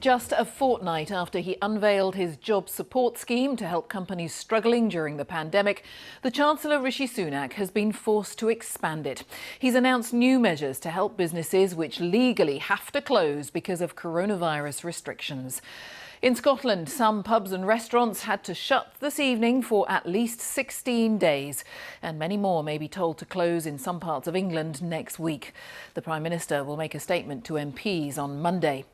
Just a fortnight after he unveiled his job support scheme to help companies struggling during the pandemic, the Chancellor Rishi Sunak has been forced to expand it. He's announced new measures to help businesses which legally have to close because of coronavirus restrictions. In Scotland, some pubs and restaurants had to shut this evening for at least 16 days, and many more may be told to close in some parts of England next week. The Prime Minister will make a statement to MPs on Monday.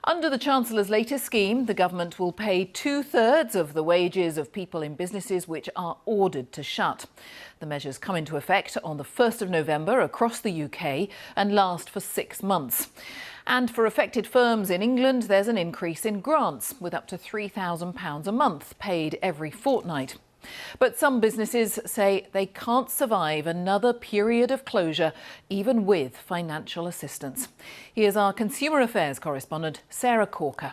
Under the Chancellor's latest scheme, the government will pay 2/3 of the wages of people in businesses which are ordered to shut. The measures come into effect on the 1st of November across the UK and last for 6 months. And for affected firms in England, there's an increase in grants, with up to £3,000 a month paid every fortnight. But some businesses say they can't survive another period of closure, even with financial assistance. Here's our Consumer Affairs correspondent, Sarah Corker.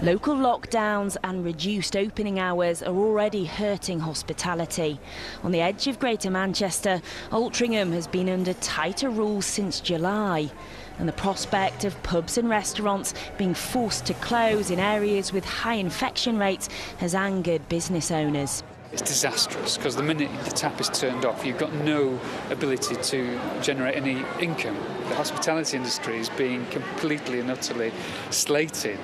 Local lockdowns and reduced opening hours are already hurting hospitality. On the edge of Greater Manchester, Altrincham has been under tighter rules since July. And the prospect of pubs and restaurants being forced to close in areas with high infection rates has angered business owners. It's disastrous because the minute the tap is turned off, you've got no ability to generate any income. The hospitality industry is being completely and utterly slated,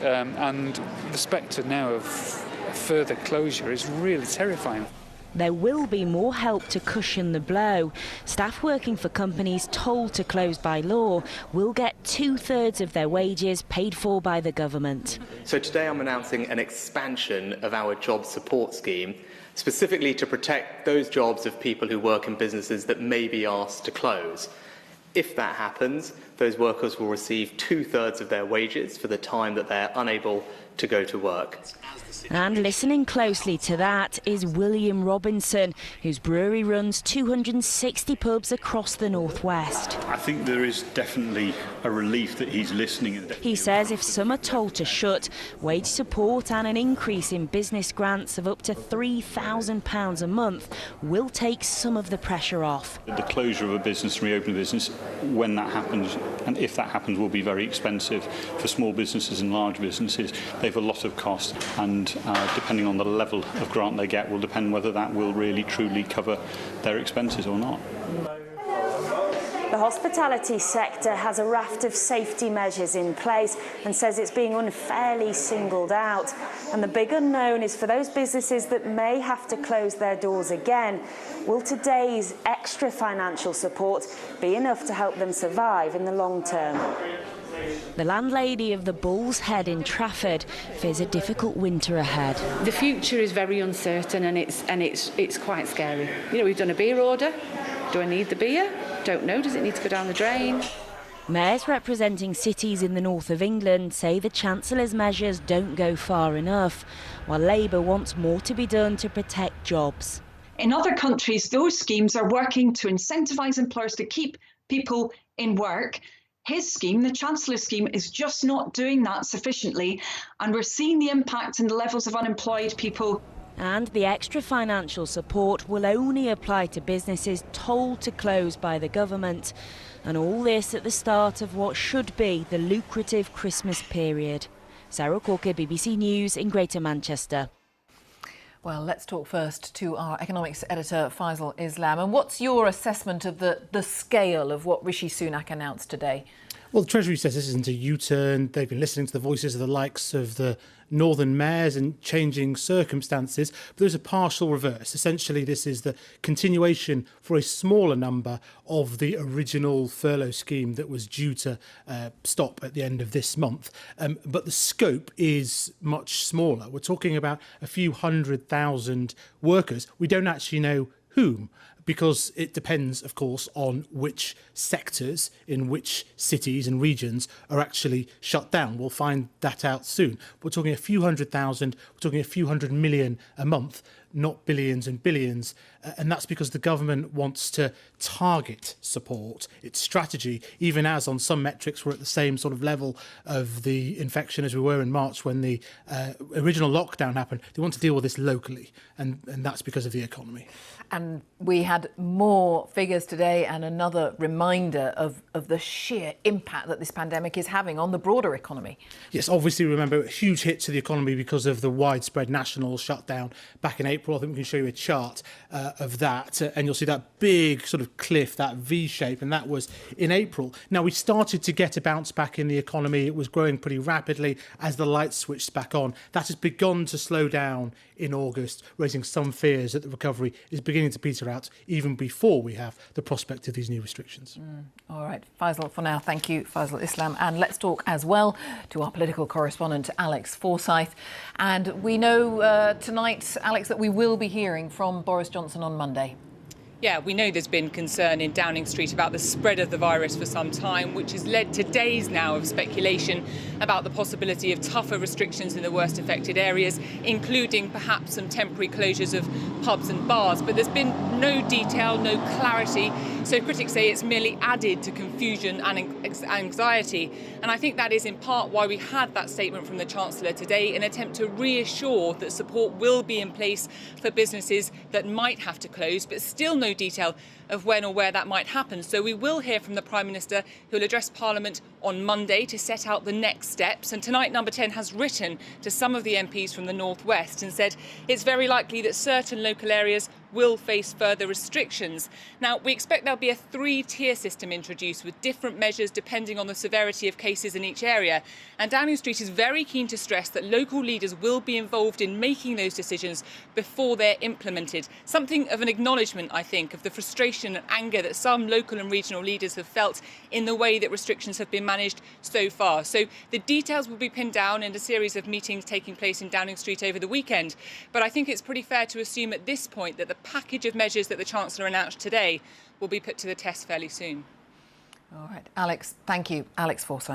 and the spectre now of further closure is really terrifying. There will be more help to cushion the blow. Staff working for companies told to close by law will get 2/3 of their wages paid for by the government. So today I'm announcing an expansion of our job support scheme, specifically to protect those jobs of people who work in businesses that may be asked to close. If that happens, those workers will receive 2/3 of their wages for the time that they're unable to go to work. And listening closely to that is William Robinson, whose brewery runs 260 pubs across the northwest. I think there is definitely a relief that he's listening. He says if some are told to shut, wage support and an increase in business grants of up to £3,000 a month will take some of the pressure off. The closure of a business, reopening a business, when that happens, and if that happens, will be very expensive for small businesses and large businesses. They have a lot of cost, and depending on the level of grant they get will depend whether that will really truly cover their expenses or not. The hospitality sector has a raft of safety measures in place and says it's being unfairly singled out. And the big unknown is for those businesses that may have to close their doors again. Will today's extra financial support be enough to help them survive in the long term? The landlady of the Bull's Head in Trafford fears a difficult winter ahead. The future is very uncertain and it's quite scary. You know, we've done a beer order. Do I need the beer? Don't know. Does it need to go down the drain? Mayors representing cities in the north of England say the Chancellor's measures don't go far enough, while Labour wants more to be done to protect jobs. In other countries, those schemes are working to incentivise employers to keep people in work. His scheme, the Chancellor's scheme, is just not doing that sufficiently, and we're seeing the impact in the levels of unemployed people. And the extra financial support will only apply to businesses told to close by the government. And all this at the start of what should be the lucrative Christmas period. Sarah Corker, BBC News in Greater Manchester. Well, let's talk first to our economics editor, Faisal Islam. And what's your assessment of the scale of what Rishi Sunak announced today? Well, the Treasury says this isn't a U-turn. They've been listening to the voices of the likes of the northern mayors and changing circumstances. But there's a partial reverse. Essentially, this is the continuation for a smaller number of the original furlough scheme that was due to stop at the end of this month. But the scope is much smaller. We're talking about a few 100,000 workers. We don't actually know whom, because it depends, of course, on which sectors in which cities and regions are actually shut down. We'll find that out soon. We're talking a few 100,000, we're talking a few 100 million a month. not billions and billions. And that's because the government wants to target support. Its strategy, even as on some metrics we're at the same sort of level of the infection as we were in March when the original lockdown happened, they want to deal with this locally. And that's because of the economy. And we had more figures today and another reminder of the sheer impact that this pandemic is having on the broader economy. Yes, obviously, remember, a huge hit to the economy because of the widespread national shutdown back in April. I think we can show you a chart of that, and you'll see that big sort of cliff, that V shape, and that was in April. Now, we started to get a bounce back in the economy. It was growing pretty rapidly as the lights switched back on. That has begun to slow down in August, raising some fears that the recovery is beginning to peter out even before we have the prospect of these new restrictions. All right, Faisal, for now, thank you, Faisal Islam. And let's talk as well to our political correspondent, Alex Forsyth. And we know tonight, Alex, that we will be hearing from Boris Johnson on Monday. Yeah, we know there's been concern in Downing Street about the spread of the virus for some time, which has led to days now of speculation about the possibility of tougher restrictions in the worst affected areas, including perhaps some temporary closures of pubs and bars. But there's been no detail, no clarity. So critics say it's merely added to confusion and anxiety. And I think that is in part why we had that statement from the Chancellor today, an attempt to reassure that support will be in place for businesses that might have to close, but still no detail of when or where that might happen. So we will hear from the Prime Minister, who will address Parliament on Monday to set out the next steps. And tonight, Number 10 has written to some of the MPs from the North West and said it's very likely that certain local areas will face further restrictions. Now, we expect there'll be a 3-tier system introduced with different measures depending on the severity of cases in each area. And Downing Street is very keen to stress that local leaders will be involved in making those decisions before they're implemented. Something of an acknowledgement, I think, of the frustration and anger that some local and regional leaders have felt in the way that restrictions have been managed so far. So the details will be pinned down in a series of meetings taking place in Downing Street over the weekend. But I think it's pretty fair to assume at this point that the package of measures that the Chancellor announced today will be put to the test fairly soon. All right, Alex, thank you. Alex Forsyth.